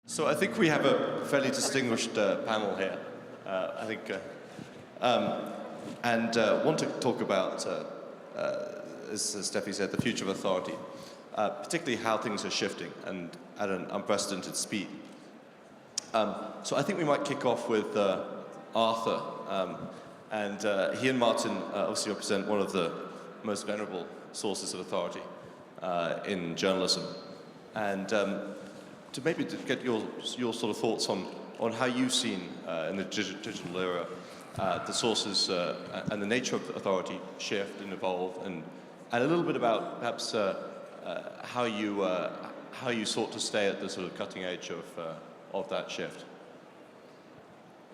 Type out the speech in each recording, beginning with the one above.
So I think we have a fairly distinguished panel here, I think, and want to talk about, as Steffi said, the future of authority, particularly how things are shifting and at an unprecedented speed. So I think we might kick off with Arthur, and he and Martin obviously represent one of the most venerable sources of authority in journalism, and to maybe get your sort of thoughts on how you've seen in the digital era the sources and the nature of authority shift and evolve, and a little bit about perhaps how you sought to stay at the sort of cutting edge of that shift.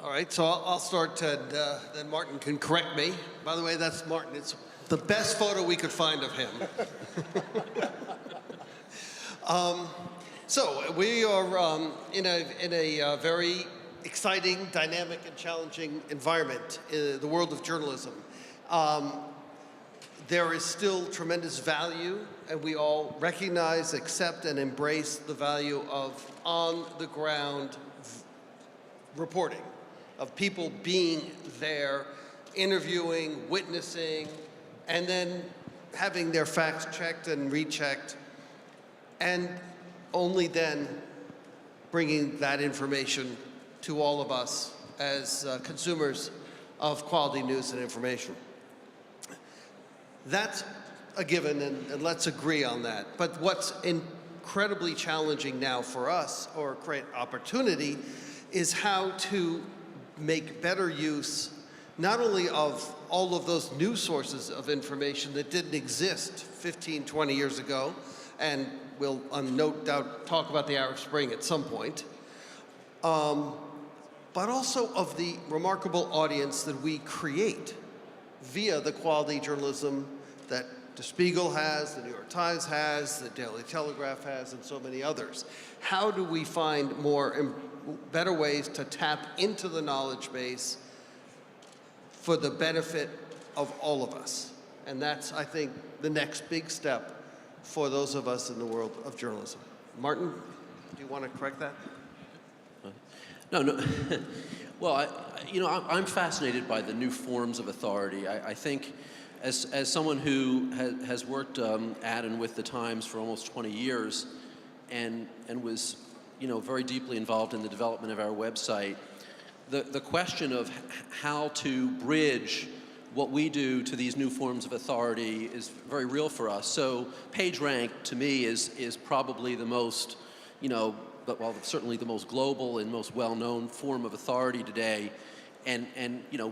All right, so I'll start, and then Martin can correct me. By the way, that's Martin. It's the best photo we could find of him. So we are in a very exciting, dynamic, and challenging environment in the world of journalism. There is still tremendous value, and we all recognize, accept, and embrace the value of on-the-ground reporting, of people being there, interviewing, witnessing, and then having their facts checked and rechecked, and only then bringing that information to all of us as consumers of quality news and information. That's a given, and let's agree on that. But what's incredibly challenging now for us, or great opportunity, is how to make better use not only of all of those new sources of information that didn't exist 15, 20 years ago, and we'll no doubt talk about the Arab Spring at some point, but also of the remarkable audience that we create via the quality journalism that Der Spiegel has, the New York Times has, the Daily Telegraph has, and so many others. How do we find better ways to tap into the knowledge base for the benefit of all of us? And that's, I think, the next big step for those of us in the world of journalism. Martin, do you want to correct that? No. Well, I'm fascinated by the new forms of authority. I think, as someone who has worked at and with the Times for almost 20 years, and was, very deeply involved in the development of our website, the question of how to bridge what we do to these new forms of authority is very real for us. So PageRank, to me, is probably the most, certainly the most global and most well-known form of authority today, and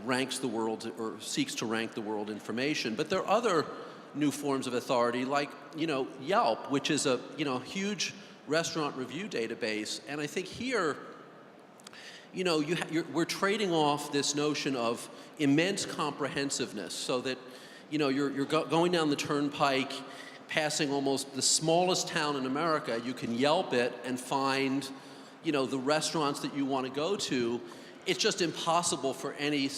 ranks the world, or seeks to rank the world information. But there are other new forms of authority, like Yelp, which is a huge restaurant review database. And I think here, we're trading off this notion of immense comprehensiveness, so that you're going down the turnpike, passing almost the smallest town in America. You can Yelp it and find the restaurants that you want to go to. It's just impossible for any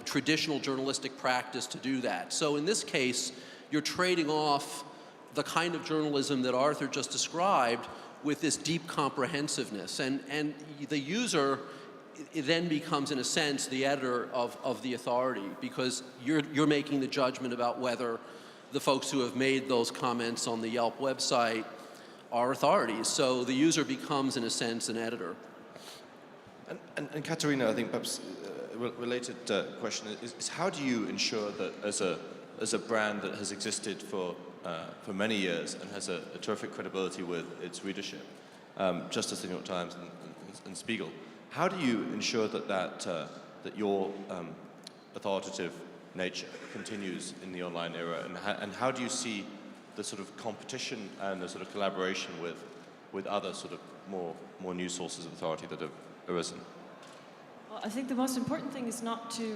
traditional journalistic practice to do that. So in this case, you're trading off the kind of journalism that Arthur just described with this deep comprehensiveness, and the user then becomes, in a sense, the editor of the authority, because you're making the judgment about whether the folks who have made those comments on the Yelp website are authorities. So the user becomes, in a sense, an editor. And Katerina, I think perhaps a related question is how do you ensure that as a brand that has existed for many years and has a terrific credibility with its readership, just as the New York Times and Spiegel, how do you ensure that your authoritative nature continues in the online era, and how do you see the sort of competition and the sort of collaboration with other sort of more new sources of authority that have arisen? Well, I think the most important thing is not to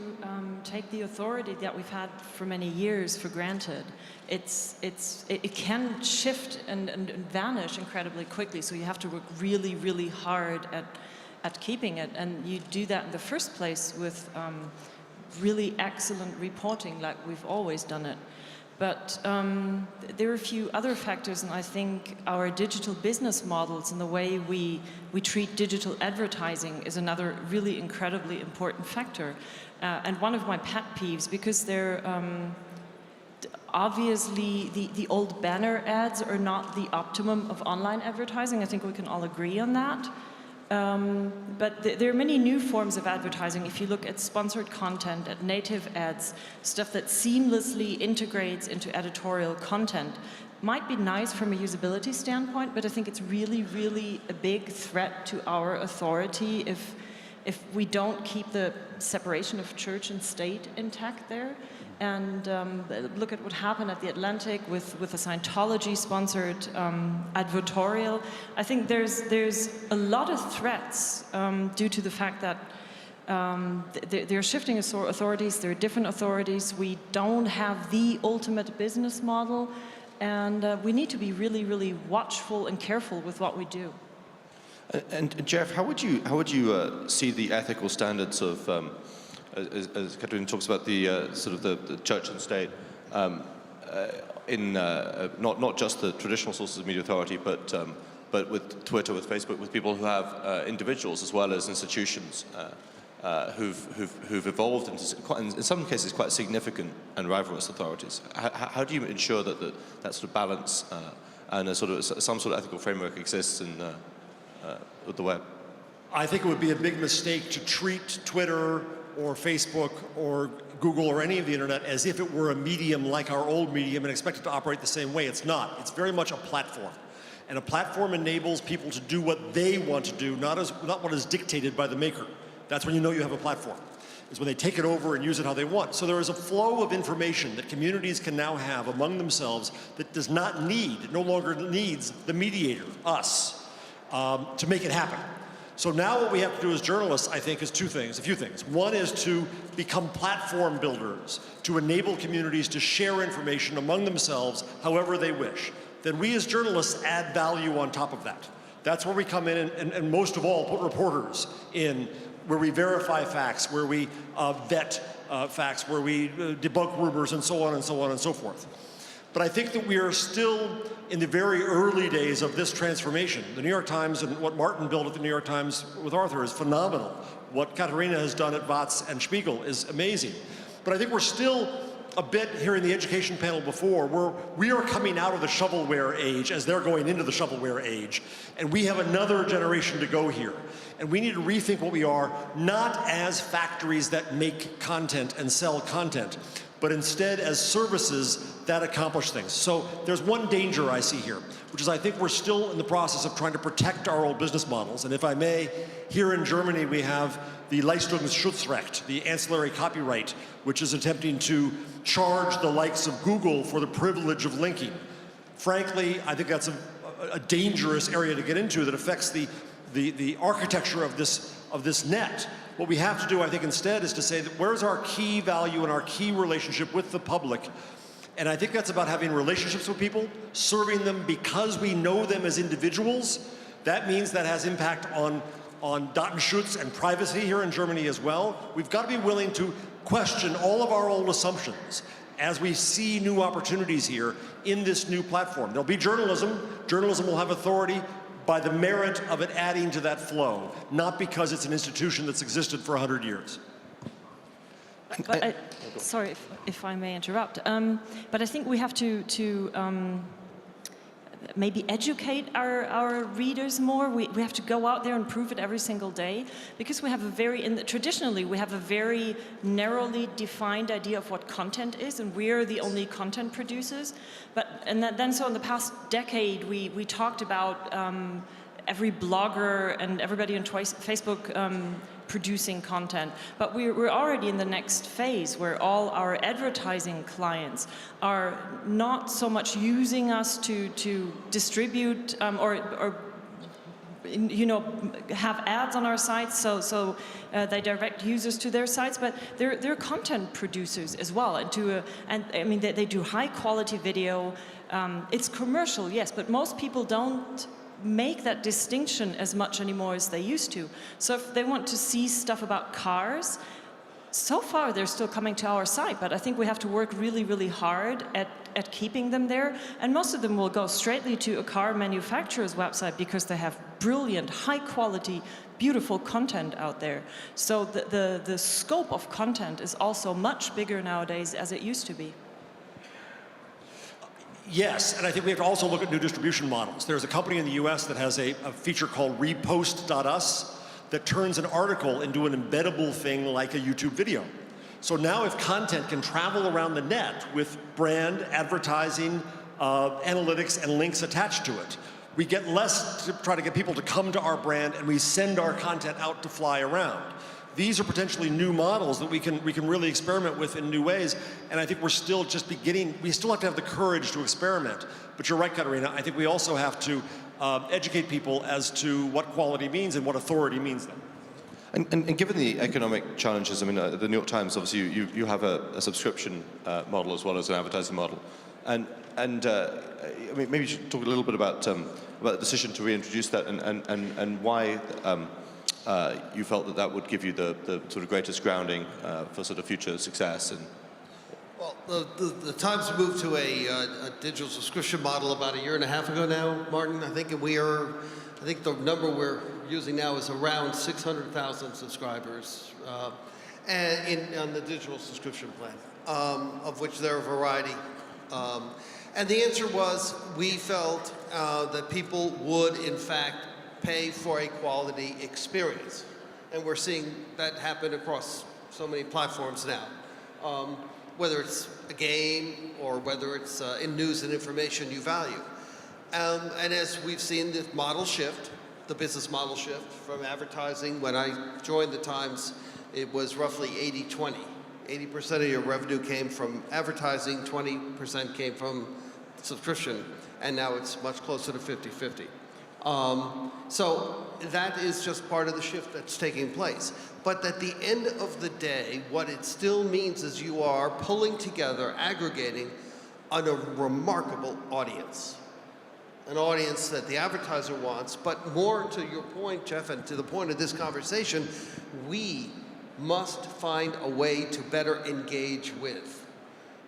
take the authority that we've had for many years for granted. It can shift and vanish incredibly quickly, so you have to work really, really hard at keeping it, and you do that in the first place with really excellent reporting, like we've always done it. But there are a few other factors, and I think our digital business models and the way we treat digital advertising is another really incredibly important factor. And one of my pet peeves, because they're obviously the old banner ads are not the optimum of online advertising. I think we can all agree on that. But there are many new forms of advertising. If you look at sponsored content, at native ads, stuff that seamlessly integrates into editorial content, might be nice from a usability standpoint, but I think it's really, really a big threat to our authority if we don't keep the separation of church and state intact there. And look at what happened at the Atlantic with a Scientology-sponsored advertorial. I think there's a lot of threats due to the fact that they're shifting authorities. There are different authorities. We don't have the ultimate business model, and we need to be really, really watchful and careful with what we do. And Jeff, how would you see the ethical standards of as Katarina talks about the sort of the church and state in not just the traditional sources of media authority, but with Twitter, with Facebook, with people who have individuals as well as institutions who've evolved into, in some cases, quite significant and rivalrous authorities. How do you ensure that sort of balance and some sort of ethical framework exists with the web? I think it would be a big mistake to treat Twitter or Facebook or Google or any of the internet as if it were a medium like our old medium and expect it to operate the same way. It's not. It's very much a platform. And a platform enables people to do what they want to do, not what is dictated by the maker. That's when you know you have a platform, is when they take it over and use it how they want. So there is a flow of information that communities can now have among themselves that does not no longer needs the mediator, us, to make it happen. So now what we have to do as journalists, I think, is a few things. One is to become platform builders, to enable communities to share information among themselves however they wish. Then we as journalists add value on top of that. That's where we come in and most of all put reporters in, where we verify facts, where we vet facts, where we debunk rumors and so on and so on and so forth. But I think that we are still in the very early days of this transformation. The New York Times and what Martin built at the New York Times with Arthur is phenomenal. What Katarina has done at Watts and Spiegel is amazing. But I think we're still a bit here in the education panel before, where we are coming out of the shovelware age as they're going into the shovelware age. And we have another generation to go here. And we need to rethink what we are, not as factories that make content and sell content, but instead as services that accomplish things. So there's one danger I see here, which is I think we're still in the process of trying to protect our old business models. And if I may, here in Germany we have the Leistungsschutzrecht, the ancillary copyright, which is attempting to charge the likes of Google for the privilege of linking. Frankly, I think that's a dangerous area to get into that affects the architecture of this net. What we have to do, I think, instead is to say that where's our key value and our key relationship with the public? And I think that's about having relationships with people, serving them because we know them as individuals. That means that has impact on Datenschutz and privacy here in Germany as well. We've got to be willing to question all of our old assumptions as we see new opportunities here in this new platform. There'll be journalism. Journalism will have authority by the merit of it adding to that flow, not because it's an institution that's existed for 100 years. But sorry if I may interrupt, but I think we have to maybe educate our readers more. We have to go out there and prove it every single day, because we have traditionally we have a very narrowly defined idea of what content is, and we're the only content producers. So in the past decade, we talked about every blogger and everybody on Facebook producing content. But we're already in the next phase where all our advertising clients are not so much using us to distribute or have ads on our sites, so they direct users to their sites, but they're content producers as well, and I mean they do high quality video. It's commercial, yes, but most people don't make that distinction as much anymore as they used to. So if they want to see stuff about cars, So far, they're still coming to our site, but I think we have to work really, really hard at keeping them there. And most of them will go straightly to a car manufacturer's website because they have brilliant, high-quality, beautiful content out there. So the scope of content is also much bigger nowadays as it used to be. Yes, and I think we have to also look at new distribution models. There's a company in the US that has a feature called repost.us that turns an article into an embeddable thing like a YouTube video. So now if content can travel around the net with brand, advertising, analytics, and links attached to it, we get less to try to get people to come to our brand, and we send our content out to fly around. These are potentially new models that we can really experiment with in new ways, and I think we're still just beginning. We still have to have the courage to experiment. But you're right, Katarina, I think we also have to educate people as to what quality means and what authority means then. And given the economic challenges, I mean, the New York Times, obviously, you have a subscription model as well as an advertising model. And I mean, maybe you should talk a little bit about the decision to reintroduce that and why you felt that would give you the sort of greatest grounding for sort of future success. And Well, the Times moved to a digital subscription model about a year and a half ago now, Martin, I think, and I think the number we're using now is around 600,000 subscribers on the digital subscription plan, of which there are a variety. And the answer was, we felt that people would, in fact, pay for a quality experience. And we're seeing that happen across so many platforms now. Whether it's a game or whether it's in news and information you value. And as we've seen the model shift, the business model shift from advertising, when I joined the Times, it was roughly 80-20. 80% of your revenue came from advertising, 20% came from subscription, and now it's much closer to 50-50. So that is just part of the shift that's taking place. But at the end of the day, what it still means is you are pulling together, aggregating on a remarkable audience. An audience that the advertiser wants, but more to your point, Jeff, and to the point of this conversation, we must find a way to better engage with.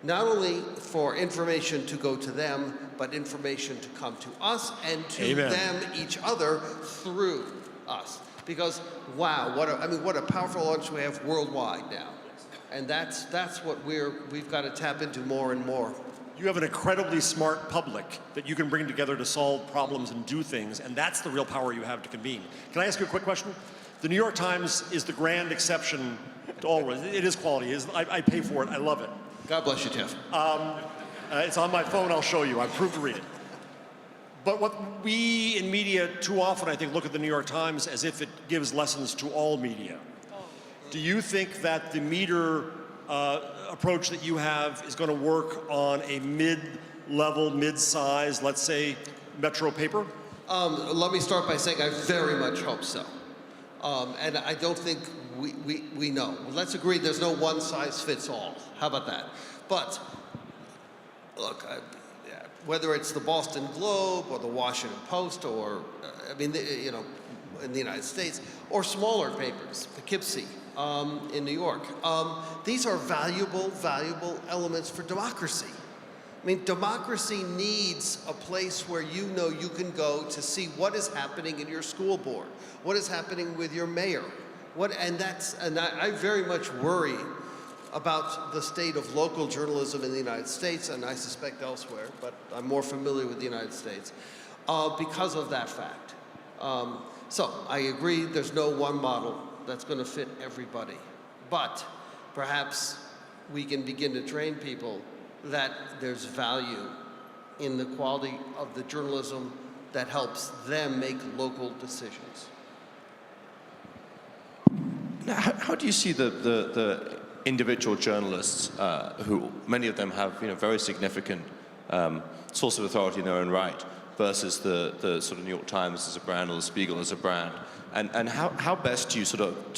Not only for information to go to them, but information to come to us and to Amen. them, each other, through us. Because, wow, what a powerful audience we have worldwide now. And that's what we've got to tap into more and more. You have an incredibly smart public that you can bring together to solve problems and do things, and that's the real power you have to convene. Can I ask you a quick question? The New York Times is the grand exception to all rules. It is quality. I pay for it. I love it. God bless you, Jeff. It's on my phone. I'll show you. I proved to read it. But what we in media too often, I think, look at the New York Times as if it gives lessons to all media. Do you think that the meter approach that you have is going to work on a mid-level, mid-size, let's say, metro paper? Let me start by saying I very much hope so. And I don't think we know. Let's agree there's no one size fits all. How about that? But, look, whether it's the Boston Globe or the Washington Post or, in the United States, or smaller papers, Poughkeepsie in New York, these are valuable elements for democracy. I mean, democracy needs a place where you know you can go to see what is happening in your school board, what is happening with your mayor, I very much worry about the state of local journalism in the United States, and I suspect elsewhere, but I'm more familiar with the United States, because of that fact. So I agree there's no one model that's going to fit everybody, but perhaps we can begin to train people that there's value in the quality of the journalism that helps them make local decisions. Now, how do you see the individual journalists who many of them have very significant source of authority in their own right versus the sort of New York Times as a brand or the Spiegel as a brand, and how best do you sort of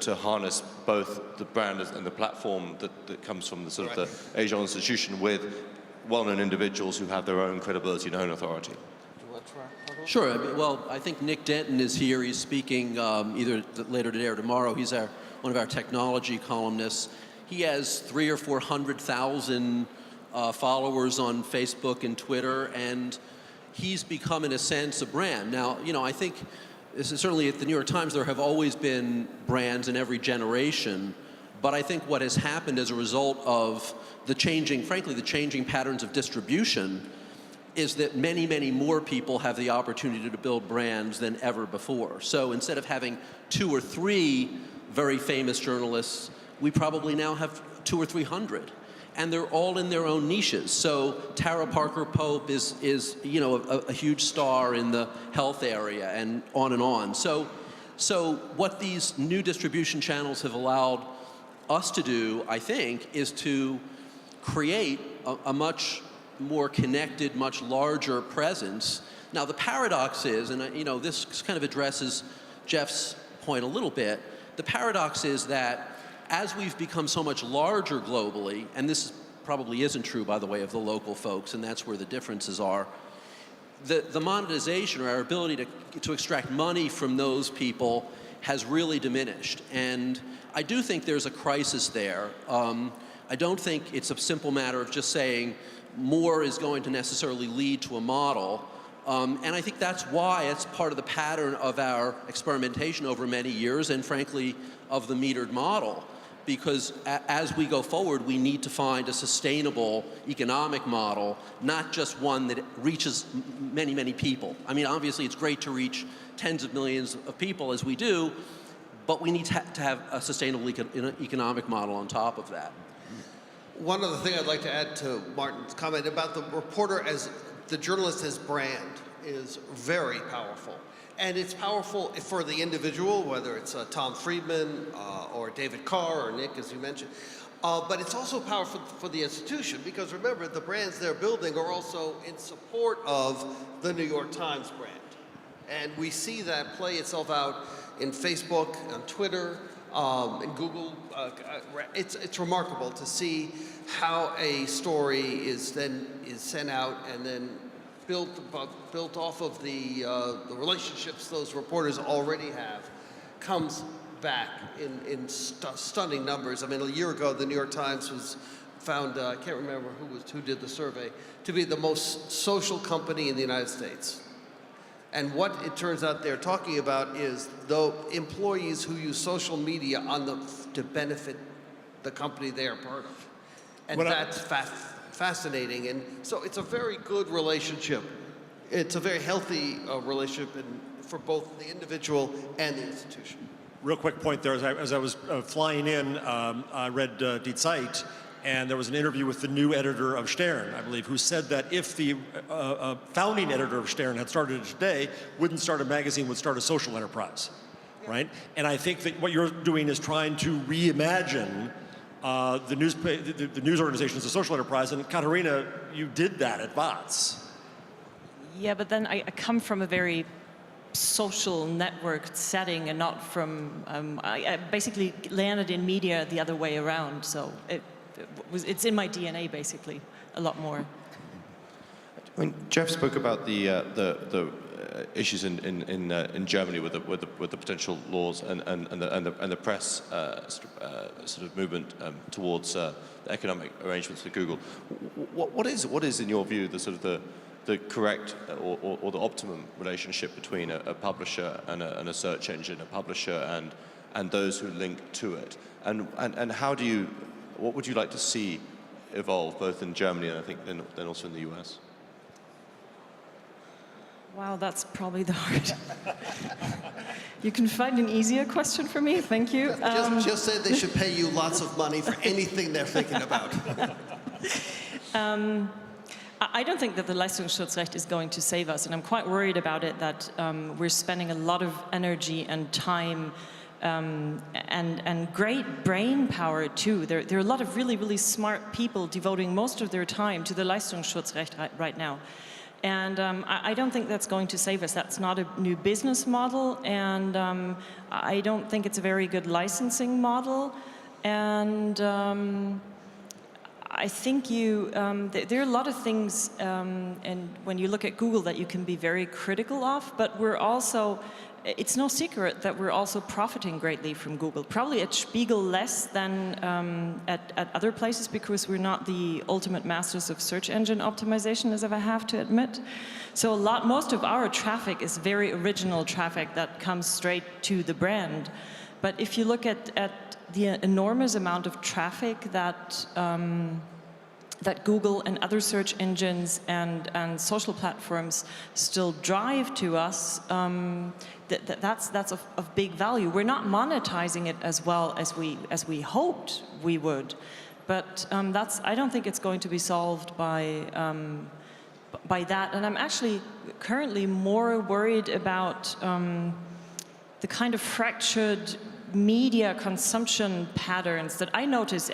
to harness both the brand and the platform that comes from the sort of the A.Sulzberger institution with well-known individuals who have their own credibility and own authority? Sure. Well, I think Nick Denton is here. He's speaking either later today or tomorrow. He's our one of our technology columnists. He has 300,000 or 400,000 followers on Facebook and Twitter, and he's become, in a sense, a brand. Now, you know, I think this is certainly at the New York Times, there have always been brands in every generation, but I think what has happened as a result of the changing, frankly, the changing patterns of distribution is that many, many more people have the opportunity to build brands than ever before. So instead of having 2 or 3 very famous journalists, we probably now have 200 or 300. And they're all in their own niches. So Tara Parker Pope is you know, a huge star in the health area, and on and on. So what these new distribution channels have allowed us to do, I think, is to create a much more connected, much larger presence. Now the paradox is, and you know, this kind of addresses Jeff's point a little bit, the paradox is that as we've become so much larger globally, and this probably isn't true, by the way, of the local folks, and that's where the differences are, the monetization, or our ability to extract money from those people, has really diminished. And I do think there's a crisis there. I don't think it's a simple matter of just saying more is going to necessarily lead to a model. And I think that's why it's part of the pattern of our experimentation over many years, and frankly, of the metered model. Because as we go forward, we need to find a sustainable economic model, not just one that reaches many, many people. I mean, obviously, it's great to reach tens of millions of people, as we do, but we need to have a sustainable economic model on top of that. One other thing I'd like to add to Martin's comment about the reporter as the journalist as brand is very powerful. And it's powerful for the individual, whether it's Tom Friedman or David Carr or Nick, as you mentioned. But it's also powerful for the institution, because remember, the brands they're building are also in support of the New York Times brand. And we see that play itself out in Facebook, on Twitter, in Google. It's remarkable to see how a story is sent out and then built off of the relationships those reporters already have, comes back in stunning numbers. I mean, a year ago, the New York Times was found, I can't remember who did the survey, to be the most social company in the United States. And what it turns out they're talking about is the employees who use social media to benefit the company they are part of. And that's fascinating. And so it's a very good relationship. It's a very healthy relationship for both the individual and the institution. Real quick point there, as I was flying in, I read Die Zeit, and there was an interview with the new editor of Stern, I believe, who said that if the founding editor of Stern had started it today, wouldn't start a magazine, would start a social enterprise, right? And I think that what you're doing is trying to reimagine the news organization as a social enterprise, and Katarina, you did that at VOTS. Yeah, but then I come from a very social networked setting and not from, I basically landed in media the other way around, so it's in my DNA basically, a lot more. I mean, Jeff spoke about the issues in Germany with the potential laws and the press sort of movement towards the economic arrangements for Google. What is in your view the sort of the correct or the optimum relationship between a publisher and a search engine, a publisher and those who link to it, and what would you like to see evolve both in Germany and I think then also in the US? Wow, that's probably the hard. You can find an easier question for me, thank you. Just say they should pay you lots of money for anything they're thinking about. I don't think that the Leistungsschutzrecht is going to save us, and I'm quite worried about it, that we're spending a lot of energy and time and great brain power too. There are a lot of really, really smart people devoting most of their time to the Leistungsschutzrecht right now. And I don't think that's going to save us. That's not a new business model, and I don't think it's a very good licensing model. And I think there are a lot of things, and when you look at Google, that you can be very critical of, but we're also, it's no secret that we're also profiting greatly from Google. Probably at Spiegel less than at other places, because we're not the ultimate masters of search engine optimization, as I have to admit. So most of our traffic is very original traffic that comes straight to the brand. But if you look at the enormous amount of traffic that that Google and other search engines and social platforms still drive to us, that's of big value. We're not monetizing it as well as we hoped we would, but I don't think it's going to be solved by that. And I'm actually currently more worried about the kind of fractured media consumption patterns that I notice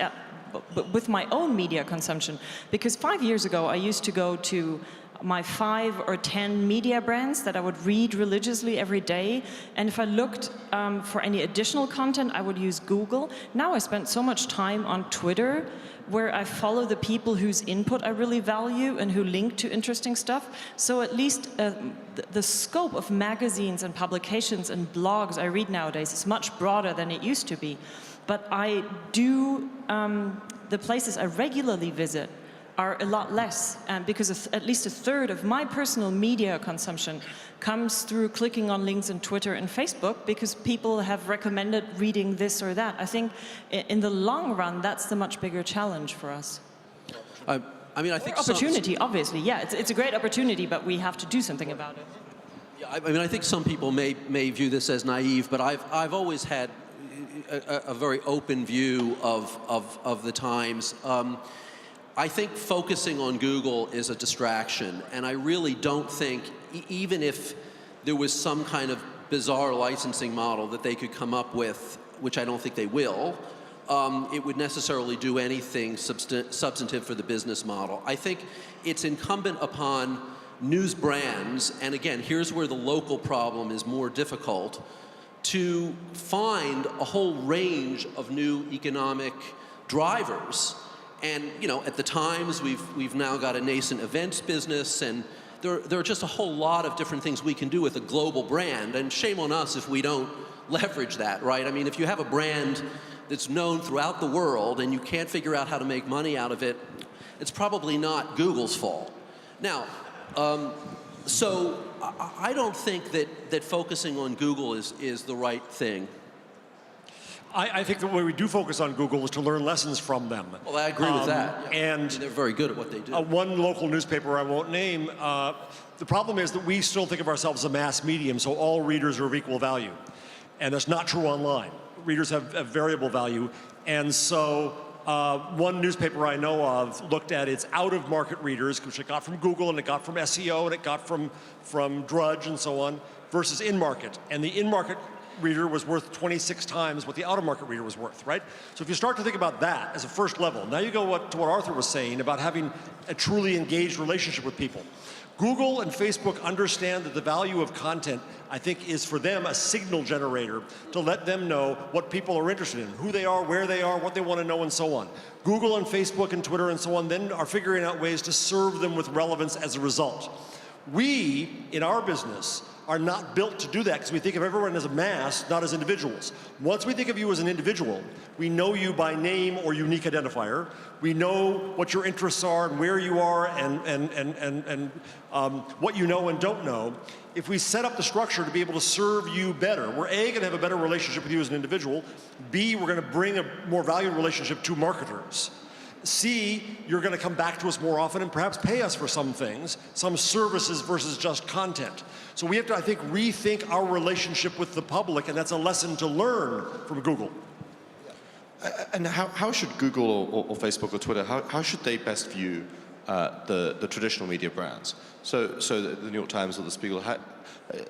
with my own media consumption. Because 5 years ago, I used to go to my 5 or 10 media brands that I would read religiously every day. And if I looked for any additional content, I would use Google. Now I spend so much time on Twitter, where I follow the people whose input I really value and who link to interesting stuff. So at least the scope of magazines and publications and blogs I read nowadays is much broader than it used to be. But I do, the places I regularly visit are a lot less, because at least a third of my personal media consumption comes through clicking on links on Twitter and Facebook, because people have recommended reading this or that. I think in the long run, that's the much bigger challenge for us. I mean, I think opportunity, obviously, yeah, it's a great opportunity, but we have to do something about it. Yeah, I mean, I think some people may view this as naive, but I've always had a very open view of the times. I think focusing on Google is a distraction, and I really don't think, even if there was some kind of bizarre licensing model that they could come up with, which I don't think they will, it would necessarily do anything substantive for the business model. I think it's incumbent upon news brands, and again, here's where the local problem is more difficult, to find a whole range of new economic drivers. And you know, at the Times, we've now got a nascent events business, and there are just a whole lot of different things we can do with a global brand. And shame on us if we don't leverage that, right? I mean, if you have a brand that's known throughout the world and you can't figure out how to make money out of it, it's probably not Google's fault. Now, so I don't think that focusing on Google is the right thing. I think the way we do focus on Google is to learn lessons from them. Well, I agree with that. Yeah. And I mean, they're very good at what they do. One local newspaper I won't name, the problem is that we still think of ourselves as a mass medium, so all readers are of equal value. And that's not true online. Readers have variable value. And so one newspaper I know of looked at its out-of-market readers, which it got from Google and it got from SEO and it got from Drudge and so on, versus in-market. And the in-market reader was worth 26 times what the out-of-market reader was worth, right? So if you start to think about that as a first level, now you go to what Arthur was saying about having a truly engaged relationship with people. Google and Facebook understand that the value of content, I think, is for them a signal generator to let them know what people are interested in, who they are, where they are, what they want to know, and so on. Google and Facebook and Twitter and so on then are figuring out ways to serve them with relevance as a result. We, in our business, are not built to do that, because we think of everyone as a mass, not as individuals. Once we think of you as an individual, we know you by name or unique identifier. We know what your interests are and where you are and what you know and don't know. If we set up the structure to be able to serve you better, we're A, going to have a better relationship with you as an individual. B, we're going to bring a more valued relationship to marketers. C, you're going to come back to us more often and perhaps pay us for some things, some services versus just content. So we have to, I think, rethink our relationship with the public, and that's a lesson to learn from Google. And how should Google or Facebook or Twitter, how should they best view the traditional media brands? So the New York Times or the Spiegel,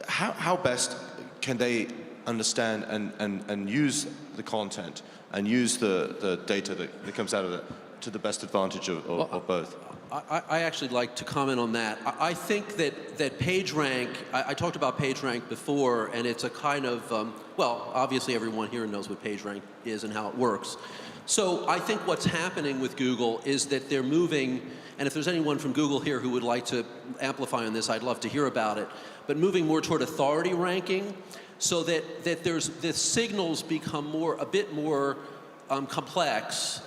how best can they understand and use the content and use the data that comes out of it to the best advantage of both? I actually like to comment on that. I think that PageRank, I talked about PageRank before, and it's a kind of, well, obviously everyone here knows what PageRank is and how it works. So I think what's happening with Google is that they're moving, and if there's anyone from Google here who would like to amplify on this, I'd love to hear about it, but moving more toward authority ranking so that the signals become a bit more complex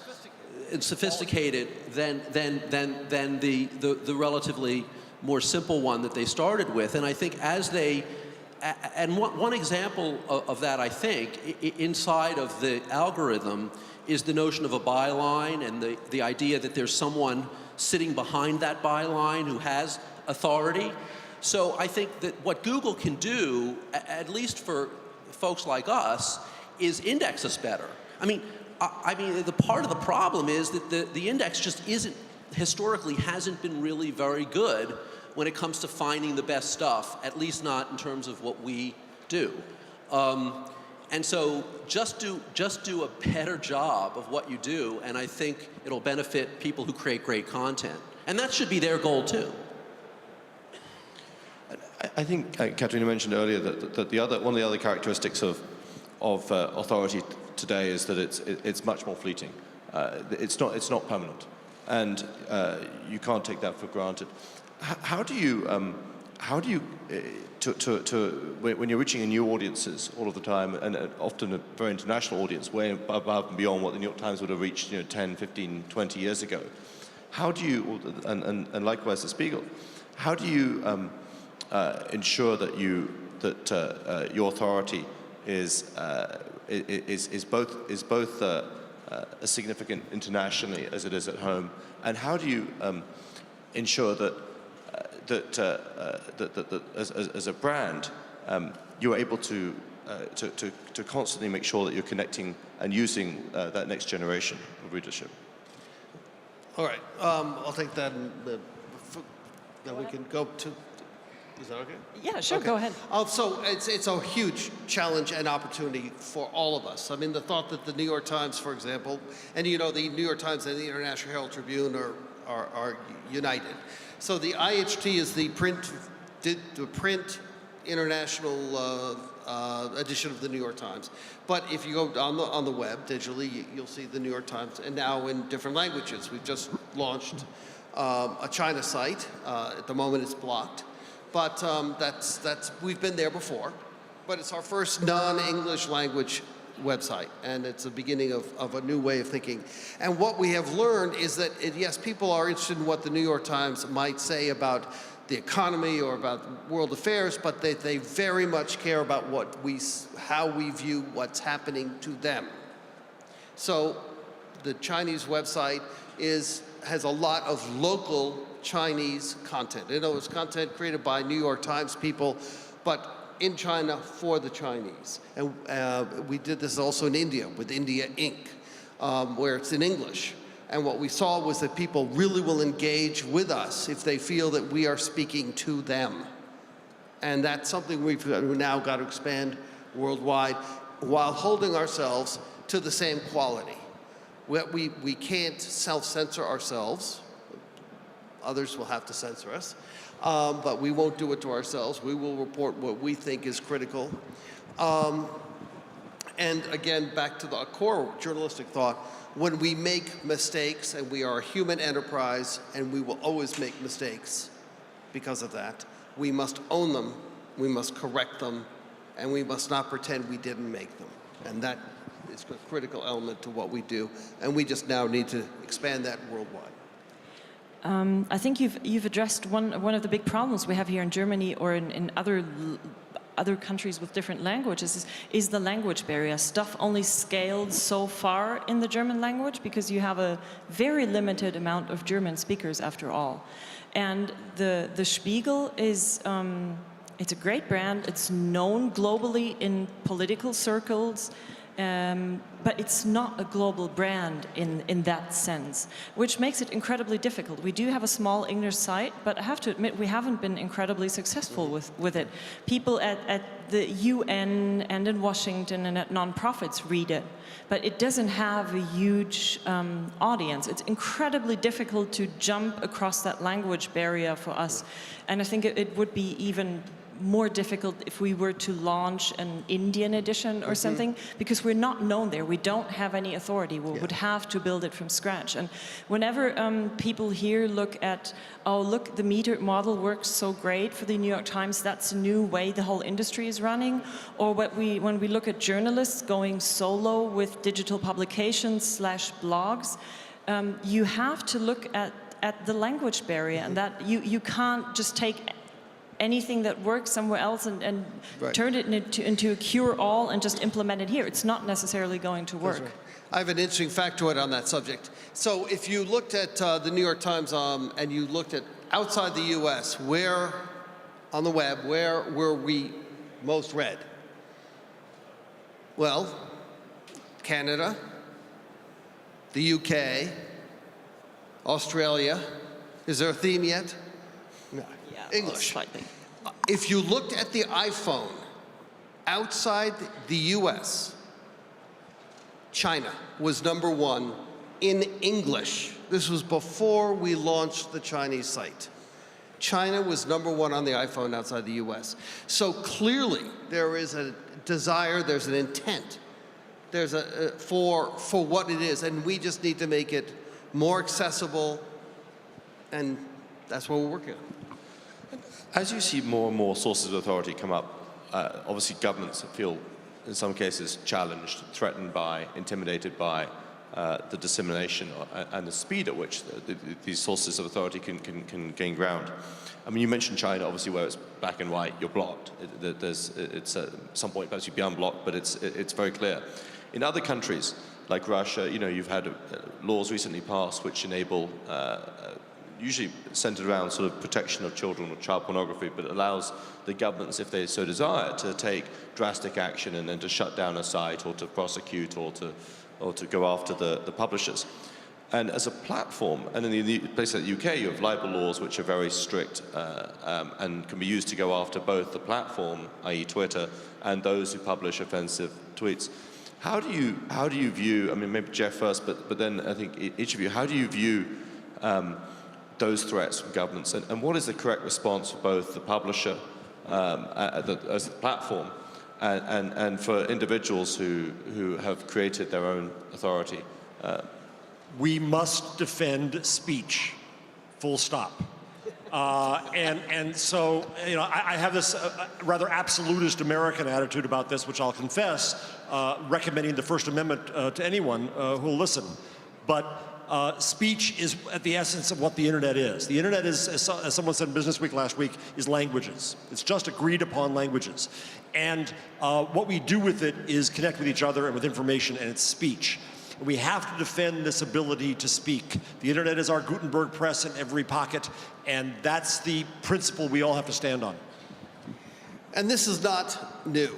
and sophisticated than the relatively more simple one that they started with. And I think and one example of that, I think, inside of the algorithm is the notion of a byline and the idea that there's someone sitting behind that byline who has authority. So I think that what Google can do, at least for folks like us, is index us better. I mean, the part of the problem is that the index just historically hasn't been really very good when it comes to finding the best stuff, at least not in terms of what we do. And so just do a better job of what you do, and I think it'll benefit people who create great content. And that should be their goal too. I think Katrina mentioned earlier that one of the other characteristics of authority today is that it's much more fleeting. It's not permanent, and you can't take that for granted. How do you when you're reaching new audiences all of the time, and often a very international audience, way above and beyond what the New York Times would have reached 10, 15, 20 years ago, how do you, and likewise the Spiegel, how do you ensure that your authority is both as significant internationally as it is at home, and how do you ensure that as a brand, you're able to constantly make sure that you're connecting and using that next generation of readership? All right, I'll take that, and then we can go to. Is that okay? Yeah, sure, okay. Go ahead. So it's a huge challenge and opportunity for all of us. I mean, the thought that the New York Times, for example, and the New York Times and the International Herald Tribune are united. So the IHT is the print international edition of the New York Times. But if you go on the web digitally, you'll see the New York Times, and now in different languages. We've just launched a China site. At the moment, it's blocked. But we've been there before, but it's our first non-English language website, and it's the beginning of a new way of thinking. And what we have learned is that, yes, people are interested in what the New York Times might say about the economy or about world affairs, but they very much care about how we view what's happening to them. So the Chinese website has a lot of local Chinese content. It's content created by New York Times people, but in China for the Chinese. And we did this also in India with India Inc., where it's in English. And what we saw was that people really will engage with us if they feel that we are speaking to them. And that's something we've now got to expand worldwide while holding ourselves to the same quality. We can't self-censor ourselves. Others will have to censor us, but we won't do it to ourselves. We will report what we think is critical. And again, back to the core journalistic thought, when we make mistakes, and we are a human enterprise, and we will always make mistakes because of that, we must own them, we must correct them, and we must not pretend we didn't make them. And that is a critical element to what we do, and we just now need to expand that worldwide. I think you've addressed one of the big problems we have here in Germany or in other countries with different languages is the language barrier. Stuff only scaled so far in the German language because you have a very limited amount of German speakers after all. And the Spiegel is it's a great brand. It's known globally in political circles. But it's not a global brand in that sense, which makes it incredibly difficult. We do have a small English site, but I have to admit we haven't been incredibly successful with it. People at the UN and in Washington and at nonprofits read it, but it doesn't have a huge audience. It's incredibly difficult to jump across that language barrier for us, and I think it would be even more difficult if we were to launch an Indian edition or something, because we're not known there. We don't have any authority. We would have to build it from scratch. And whenever people here look at, oh, look, the metered model works so great for the New York Times, that's a new way the whole industry is running, or when we look at journalists going solo with digital publications / blogs, you have to look at the language barrier, and that you can't just take anything that works somewhere else and turn it into a cure-all and just implement it here. It's not necessarily going to work. Right. I have an interesting factoid on that subject. So if you looked at the New York Times and you looked at outside the US, where on the web, where were we most read? Well, Canada, the UK, Australia. Is there a theme yet? No. Yeah, English. Slightly. If you looked at the iPhone outside the US, China was #1 in English. This was before we launched the Chinese site. China was #1 on the iPhone outside the US. So clearly there is a desire, there's an intent, there's for what it is, and we just need to make it more accessible, and that's what we're working on. As you see more and more sources of authority come up, obviously governments feel, in some cases, challenged, threatened by, intimidated by the dissemination and the speed at which these sources of authority can gain ground. I mean, you mentioned China, obviously, where it's black and white, you're blocked. It's at some point perhaps you'd be unblocked, but it's very clear. In other countries, like Russia, you've had laws recently passed which enable, usually centered around sort of protection of children or child pornography, but allows the governments, if they so desire, to take drastic action and then to shut down a site or to prosecute or to go after the publishers. And as a platform, and in the place like the UK, you have libel laws which are very strict and can be used to go after both the platform, i.e. Twitter, and those who publish offensive tweets. How do you view, I mean, maybe Jeff first, but then I think each of you, how do you view those threats from governments, and what is the correct response for both the publisher as the platform and for individuals who have created their own authority? We must defend speech, full stop. And so, I have this rather absolutist American attitude about this, which I'll confess, recommending the First Amendment to anyone who will listen. But speech is at the essence of what the internet is. The internet is, as someone said in Business Week last week, is languages. It's just agreed upon languages. And what we do with it is connect with each other and with information, and it's speech. We have to defend this ability to speak. The internet is our Gutenberg press in every pocket, and that's the principle we all have to stand on. And this is not new.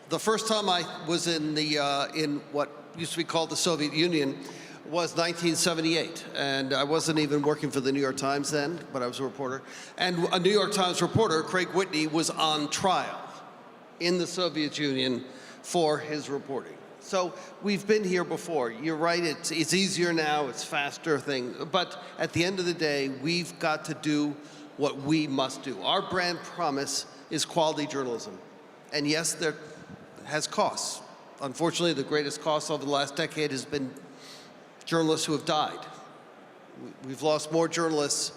The first time I was in what used to be called the Soviet Union was 1978, and I wasn't even working for the New York Times then, but I was a reporter. And a New York Times reporter, Craig Whitney, was on trial in the Soviet Union for his reporting. So we've been here before. You're right, it's easier now, it's faster thing. But at the end of the day, we've got to do what we must do. Our brand promise is quality journalism. And yes, there has costs. Unfortunately, the greatest cost over the last decade has been journalists who have died. We've lost more journalists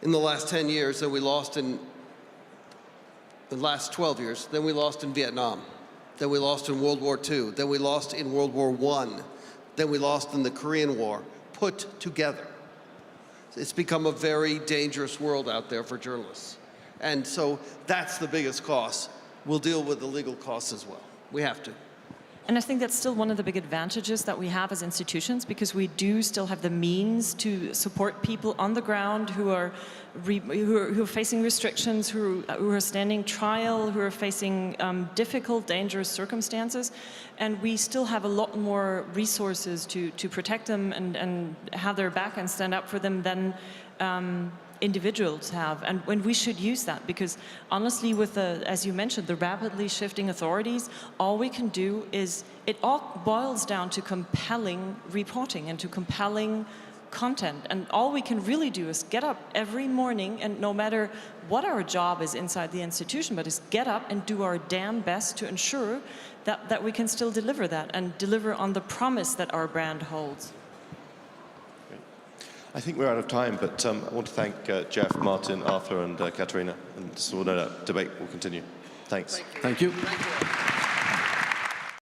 in the last 10 years than we lost in the last 12 years, than we lost in Vietnam, than we lost in World War II, than we lost in World War I, than we lost in the Korean War, put together. It's become a very dangerous world out there for journalists. And so that's the biggest cost. We'll deal with the legal costs as well. We have to. And I think that's still one of the big advantages that we have as institutions, because we do still have the means to support people on the ground who are facing restrictions, who are standing trial, who are facing difficult, dangerous circumstances. And we still have a lot more resources to protect them and have their back and stand up for them than individuals have, and when we should use that, because honestly, with the, as you mentioned, the rapidly shifting authorities, all we can do is, it all boils down to compelling reporting and to compelling content. And all we can really do is get up every morning, and no matter what our job is inside the institution, but is get up and do our damn best to ensure that we can still deliver that and deliver on the promise that our brand holds. I think we're out of time, but I want to thank Jeff, Martin, Arthur, and Katerina. And so no doubt debate will continue. Thanks. Thank you. Thank you.